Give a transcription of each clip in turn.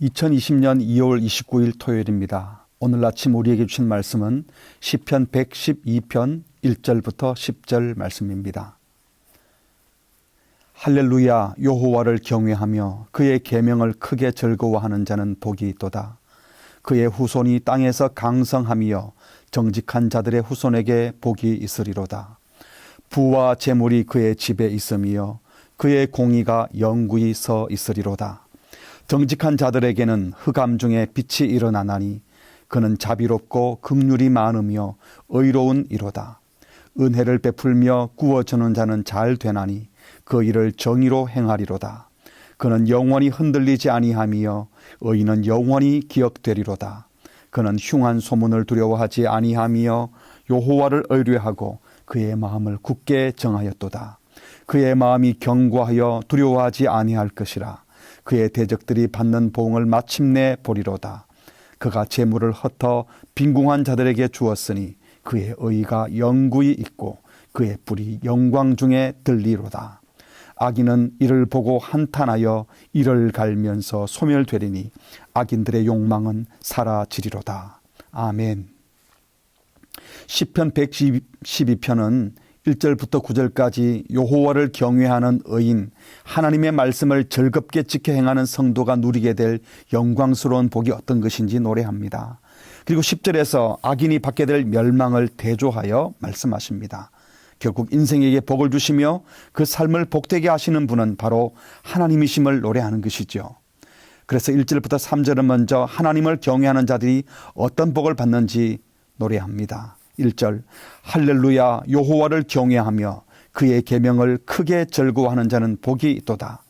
2020년 2월 29일 토요일입니다. 오늘 아침 우리에게 주신 말씀은 시편 112편 1절부터 10절 말씀입니다. 할렐루야, 여호와를 경외하며 그의 계명을 크게 즐거워하는 자는 복이 있도다. 그의 후손이 땅에서 강성하며 정직한 자들의 후손에게 복이 있으리로다. 부와 재물이 그의 집에 있으며 그의 공의가 영구히 서 있으리로다. 정직한 자들에게는 흑암 중에 빛이 일어나나니 그는 자비롭고 긍휼이 많으며 의로운 이로다. 은혜를 베풀며 구워주는 자는 잘 되나니 그 일을 정의로 행하리로다. 그는 영원히 흔들리지 아니하며 의인은 영원히 기억되리로다. 그는 흉한 소문을 두려워하지 아니하며 여호와를 의뢰하고 그의 마음을 굳게 정하였도다. 그의 마음이 견고하여 두려워하지 아니할 것이라. 그의 대적들이 받는 보응을 마침내 보리로다. 그가 재물을 흩어 빈궁한 자들에게 주었으니 그의 의가 영구히 있고 그의 뿔이 영광 중에 들리로다. 악인은 이를 보고 한탄하여 이를 갈면서 소멸되리니 악인들의 욕망은 사라지리로다. 아멘. 시편 112편은 1절부터 9절까지 여호와를 경외하는 의인, 하나님의 말씀을 즐겁게 지켜 행하는 성도가 누리게 될 영광스러운 복이 어떤 것인지 노래합니다. 그리고 10절에서 악인이 받게 될 멸망을 대조하여 말씀하십니다. 결국 인생에게 복을 주시며 그 삶을 복되게 하시는 분은 바로 하나님이심을 노래하는 것이죠. 그래서 1절부터 3절은 먼저 하나님을 경외하는 자들이 어떤 복을 받는지 노래합니다. 1절 할렐루야, 여호와를 경외하며 그의 계명을 크게 즐거워하는 자는 복이 있도다.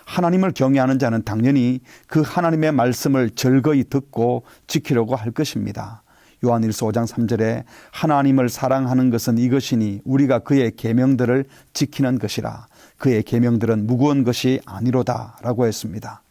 하나님을 경외하는 자는 당연히 그 하나님의 말씀을 즐거이 듣고 지키려고 할 것입니다. 요한일서 5장 3절에 하나님을 사랑하는 것은 이것이니 우리가 그의 계명들을 지키는 것이라. 그의 계명들은 무거운 것이 아니로다 라고 했습니다.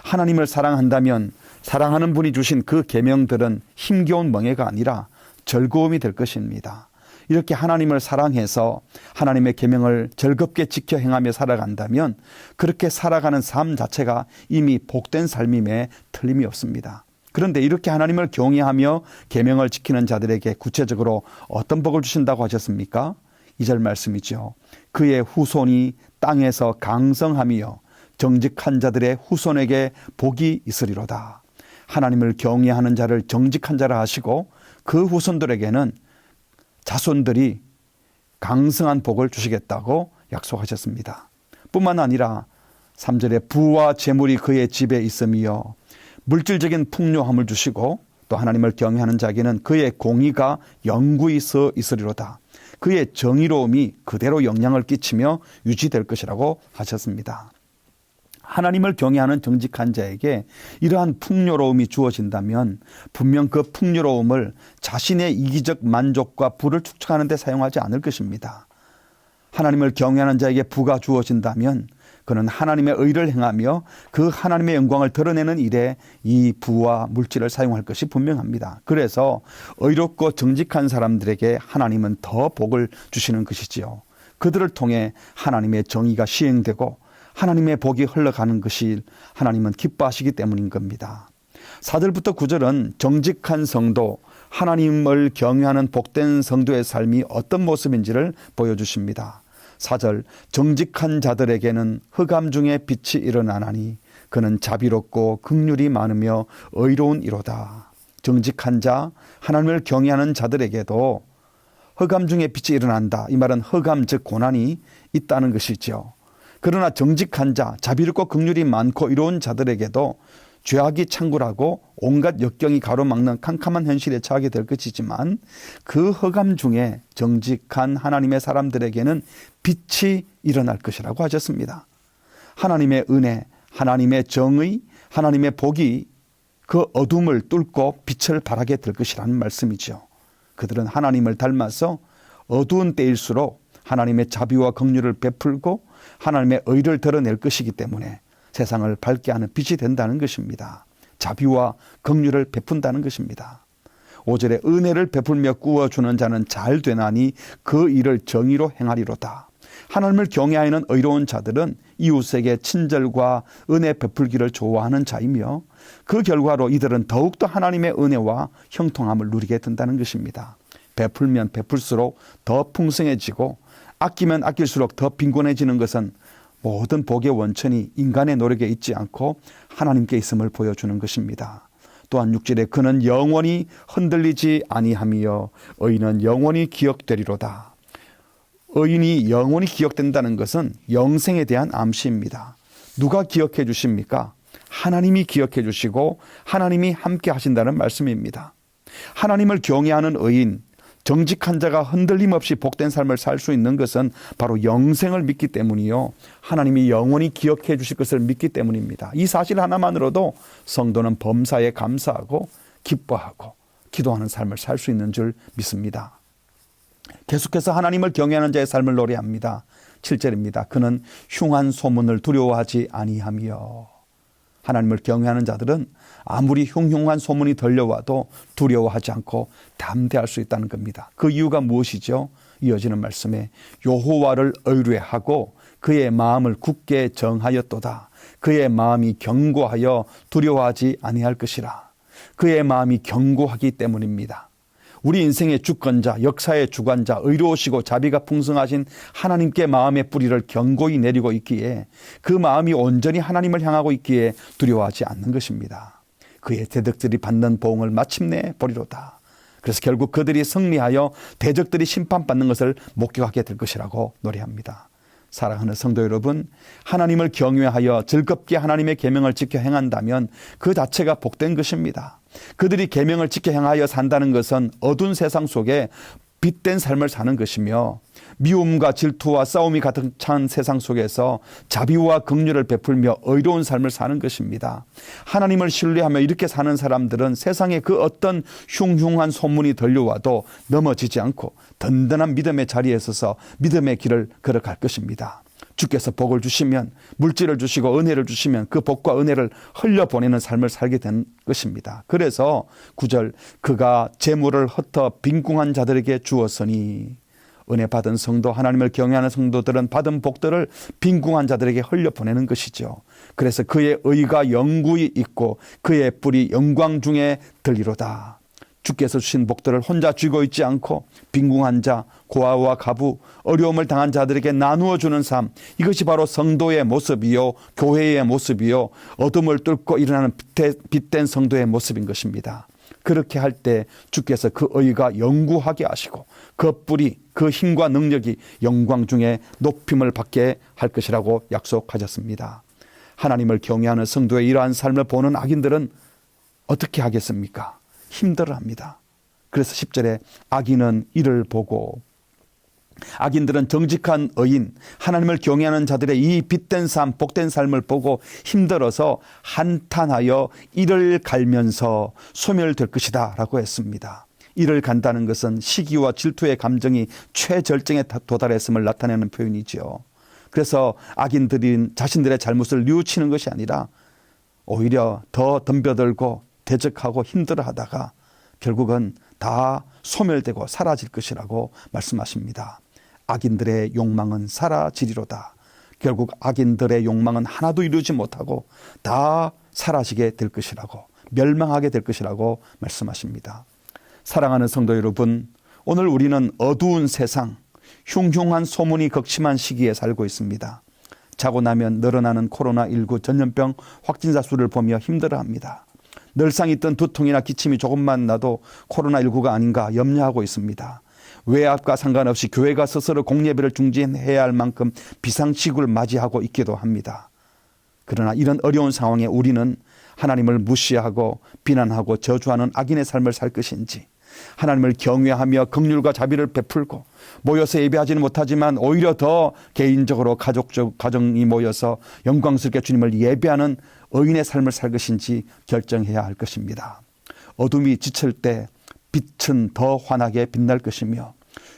하나님을 사랑한다면 사랑하는 분이 주신 그 계명들은 힘겨운 멍해가 아니라 즐거움이 될 것입니다. 이렇게 하나님을 사랑해서 하나님의 계명을 즐겁게 지켜 행하며 살아간다면 그렇게 살아가는 삶 자체가 이미 복된 삶임에 틀림이 없습니다. 그런데 이렇게 하나님을 경외하며 계명을 지키는 자들에게 구체적으로 어떤 복을 주신다고 하셨습니까? 2절 말씀이죠. 그의 후손이 땅에서 강성하며 정직한 자들의 후손에게 복이 있으리로다. 하나님을 경외하는 자를 정직한 자라 하시고 그 후손들에게는 자손들이 강성한 복을 주시겠다고 약속하셨습니다. 뿐만 아니라 3절에 부와 재물이 그의 집에 있으며 물질적인 풍요함을 주시고 또 하나님을 경외하는 자에게는 그의 공의가 영구히 서 있으리로다. 그의 정의로움이 그대로 영향을 끼치며 유지될 것이라고 하셨습니다. 하나님을 경외하는 정직한 자에게 이러한 풍요로움이 주어진다면 분명 그 풍요로움을 자신의 이기적 만족과 부를 축적하는 데 사용하지 않을 것입니다. 하나님을 경외하는 자에게 부가 주어진다면 그는 하나님의 의를 행하며 그 하나님의 영광을 드러내는 일에 이 부와 물질을 사용할 것이 분명합니다. 그래서 의롭고 정직한 사람들에게 하나님은 더 복을 주시는 것이지요. 그들을 통해 하나님의 정의가 시행되고 하나님의 복이 흘러가는 것이 하나님은 기뻐하시기 때문인 겁니다. 4절부터 9절은 정직한 성도, 하나님을 경외하는 복된 성도의 삶이 어떤 모습인지를 보여주십니다. 4절 정직한 자들에게는 흑암 중에 빛이 일어나나니 그는 자비롭고 긍휼이 많으며 의로운 이로다. 정직한 자, 하나님을 경외하는 자들에게도 흑암 중에 빛이 일어난다. 이 말은 흑암 즉 고난이 있다는 것이죠. 그러나 정직한 자, 자비롭고 긍휼이 많고 이로운 자들에게도 죄악이 창굴하고 온갖 역경이 가로막는 캄캄한 현실에 처하게 될 것이지만 그 흑암 중에 정직한 하나님의 사람들에게는 빛이 일어날 것이라고 하셨습니다. 하나님의 은혜, 하나님의 정의, 하나님의 복이 그 어둠을 뚫고 빛을 발하게 될 것이라는 말씀이죠. 그들은 하나님을 닮아서 어두운 때일수록 하나님의 자비와 긍휼을 베풀고 하나님의 의를 드러낼 것이기 때문에 세상을 밝게 하는 빛이 된다는 것입니다. 자비와 긍휼을 베푼다는 것입니다. 5절에 은혜를 베풀며 구워주는 자는 잘 되나니 그 일을 정의로 행하리로다. 하나님을 경외하는 의로운 자들은 이웃에게 친절과 은혜 베풀기를 좋아하는 자이며 그 결과로 이들은 더욱더 하나님의 은혜와 형통함을 누리게 된다는 것입니다. 베풀면 베풀수록 더 풍성해지고 아끼면 아낄수록 더 빈곤해지는 것은 모든 복의 원천이 인간의 노력에 있지 않고 하나님께 있음을 보여주는 것입니다. 또한 6절에 그는 영원히 흔들리지 아니하며 의인은 영원히 기억되리로다. 의인이 영원히 기억된다는 것은 영생에 대한 암시입니다. 누가 기억해 주십니까? 하나님이 기억해 주시고 하나님이 함께 하신다는 말씀입니다. 하나님을 경외하는 의인, 정직한 자가 흔들림 없이 복된 삶을 살 수 있는 것은 바로 영생을 믿기 때문이요, 하나님이 영원히 기억해 주실 것을 믿기 때문입니다. 이 사실 하나만으로도 성도는 범사에 감사하고 기뻐하고 기도하는 삶을 살 수 있는 줄 믿습니다. 계속해서 하나님을 경외하는 자의 삶을 노래합니다. 7절입니다. 그는 흉한 소문을 두려워하지 아니하며. 하나님을 경외하는 자들은 아무리 흉흉한 소문이 들려와도 두려워하지 않고 담대할 수 있다는 겁니다. 그 이유가 무엇이죠? 이어지는 말씀에 여호와를 의뢰하고 그의 마음을 굳게 정하였도다. 그의 마음이 견고하여 두려워하지 아니할 것이라. 그의 마음이 견고하기 때문입니다. 우리 인생의 주권자, 역사의 주관자, 의로우시고 자비가 풍성하신 하나님께 마음의 뿌리를 견고히 내리고 있기에 그 마음이 온전히 하나님을 향하고 있기에 두려워하지 않는 것입니다. 그의 대적들이 받는 보응을 마침내 보리로다. 그래서 결국 그들이 승리하여 대적들이 심판받는 것을 목격하게 될 것이라고 노래합니다. 사랑하는 성도 여러분, 하나님을 경외하여 즐겁게 하나님의 계명을 지켜 행한다면 그 자체가 복된 것입니다. 그들이 계명을 지켜 행하여 산다는 것은 어두운 세상 속에 빛된 삶을 사는 것이며 미움과 질투와 싸움이 가득 찬 세상 속에서 자비와 긍휼을 베풀며 의로운 삶을 사는 것입니다. 하나님을 신뢰하며 이렇게 사는 사람들은 세상에 그 어떤 흉흉한 소문이 들려와도 넘어지지 않고 든든한 믿음의 자리에 서서 믿음의 길을 걸어갈 것입니다. 주께서 복을 주시면, 물질을 주시고 은혜를 주시면 그 복과 은혜를 흘려보내는 삶을 살게 된 것입니다. 그래서 9절 그가 재물을 흩어 빈궁한 자들에게 주었으니, 은혜 받은 성도, 하나님을 경외하는 성도들은 받은 복들을 빈궁한 자들에게 흘려보내는 것이죠. 그래서 그의 의가 영구히 있고 그의 뿔이 영광 중에 들리로다. 주께서 주신 복들을 혼자 쥐고 있지 않고 빈궁한 자, 고아와 가부, 어려움을 당한 자들에게 나누어 주는 삶, 이것이 바로 성도의 모습이요, 교회의 모습이요, 어둠을 뚫고 일어나는 빛된 성도의 모습인 것입니다. 그렇게 할 때 주께서 그 의가 영구하게 하시고 그 뿔이, 그 힘과 능력이 영광 중에 높임을 받게 할 것이라고 약속하셨습니다. 하나님을 경외하는 성도의 이러한 삶을 보는 악인들은 어떻게 하겠습니까? 힘들어합니다. 그래서 10절에 악인은 이를 보고, 악인들은 정직한 의인, 하나님을 경외하는 자들의 이 빛된 삶, 복된 삶을 보고 힘들어서 한탄하여 이를 갈면서 소멸될 것이다 라고 했습니다. 이를 간다는 것은 시기와 질투의 감정이 최절정에 도달했음을 나타내는 표현이지요. 그래서 악인들이 자신들의 잘못을 뉘우치는 것이 아니라 오히려 더 덤벼들고 대적하고 힘들어하다가 결국은 다 소멸되고 사라질 것이라고 말씀하십니다. 악인들의 욕망은 사라지리로다. 결국 악인들의 욕망은 하나도 이루지 못하고 다 사라지게 될 것이라고, 멸망하게 될 것이라고 말씀하십니다. 사랑하는 성도 여러분, 오늘 우리는 어두운 세상, 흉흉한 소문이 극심한 시기에 살고 있습니다. 자고 나면 늘어나는 코로나19 전염병 확진자 수를 보며 힘들어합니다. 늘상 있던 두통이나 기침이 조금만 나도 코로나19가 아닌가 염려하고 있습니다. 외압과 상관없이 교회가 스스로 공예배를 중지해야 할 만큼 비상시국을 맞이하고 있기도 합니다. 그러나 이런 어려운 상황에 우리는 하나님을 무시하고 비난하고 저주하는 악인의 삶을 살 것인지, 하나님을 경외하며 긍휼과 자비를 베풀고 모여서 예배하지는 못하지만 오히려 더 개인적으로 가정이 모여서 영광스럽게 주님을 예배하는 의인의 삶을 살 것인지 결정해야 할 것입니다. 어둠이 지칠 때 빛은 더 환하게 빛날 것이며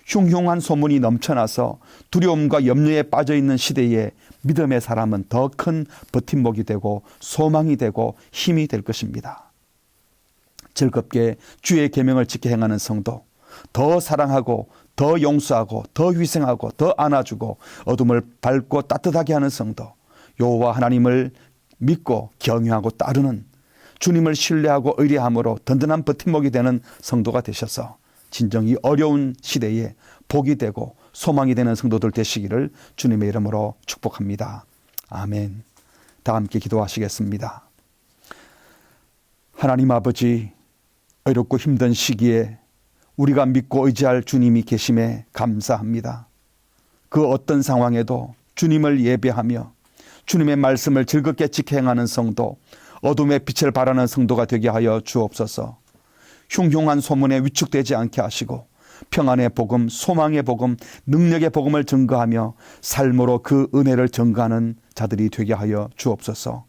흉흉한 소문이 넘쳐나서 두려움과 염려에 빠져있는 시대에 믿음의 사람은 더 큰 버팀목이 되고 소망이 되고 힘이 될 것입니다. 즐겁게 주의 계명을 지켜 행하는 성도, 더 사랑하고 더 용서하고 더 희생하고 더 안아주고 어둠을 밝고 따뜻하게 하는 성도, 여호와 하나님을 믿고 경외하고 따르는, 주님을 신뢰하고 의뢰함으로 든든한 버팀목이 되는 성도가 되셔서 진정 이 어려운 시대에 복이 되고 소망이 되는 성도들 되시기를 주님의 이름으로 축복합니다. 아멘. 다 함께 기도하시겠습니다. 하나님 아버지, 어렵고 힘든 시기에 우리가 믿고 의지할 주님이 계심에 감사합니다. 그 어떤 상황에도 주님을 예배하며 주님의 말씀을 즐겁게 지켜 행하는 성도, 어둠의 빛을 발하는 성도가 되게 하여 주옵소서. 흉흉한 소문에 위축되지 않게 하시고 평안의 복음, 소망의 복음, 능력의 복음을 증거하며 삶으로 그 은혜를 증거하는 자들이 되게 하여 주옵소서.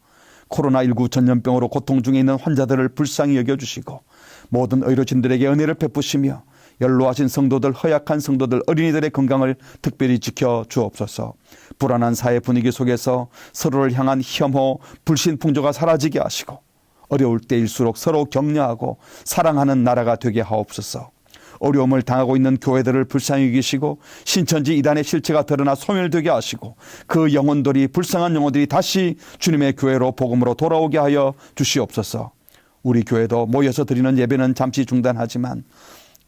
코로나19 전염병으로 고통 중에 있는 환자들을 불쌍히 여겨주시고 모든 의료진들에게 은혜를 베푸시며 연로하신 성도들, 허약한 성도들, 어린이들의 건강을 특별히 지켜 주옵소서. 불안한 사회 분위기 속에서 서로를 향한 혐오, 불신 풍조가 사라지게 하시고 어려울 때일수록 서로 격려하고 사랑하는 나라가 되게 하옵소서. 어려움을 당하고 있는 교회들을 불쌍히 여기시고 신천지 이단의 실체가 드러나 소멸되게 하시고 그 영혼들이, 불쌍한 영혼들이 다시 주님의 교회로 복음으로 돌아오게 하여 주시옵소서. 우리 교회도 모여서 드리는 예배는 잠시 중단하지만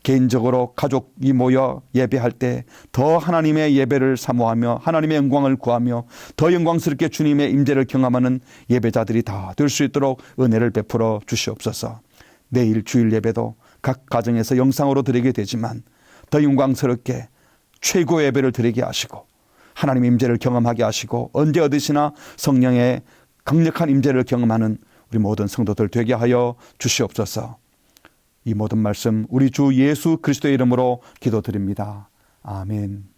개인적으로 가족이 모여 예배할 때 더 하나님의 예배를 사모하며 하나님의 영광을 구하며 더 영광스럽게 주님의 임재를 경험하는 예배자들이 다 될 수 있도록 은혜를 베풀어 주시옵소서. 내일 주일 예배도 각 가정에서 영상으로 드리게 되지만 더 영광스럽게 최고의 예배를 드리게 하시고 하나님의 임재를 경험하게 하시고 언제 어디서나 성령의 강력한 임재를 경험하는 우리 모든 성도들 되게 하여 주시옵소서. 이 모든 말씀 우리 주 예수 그리스도의 이름으로 기도드립니다. 아멘.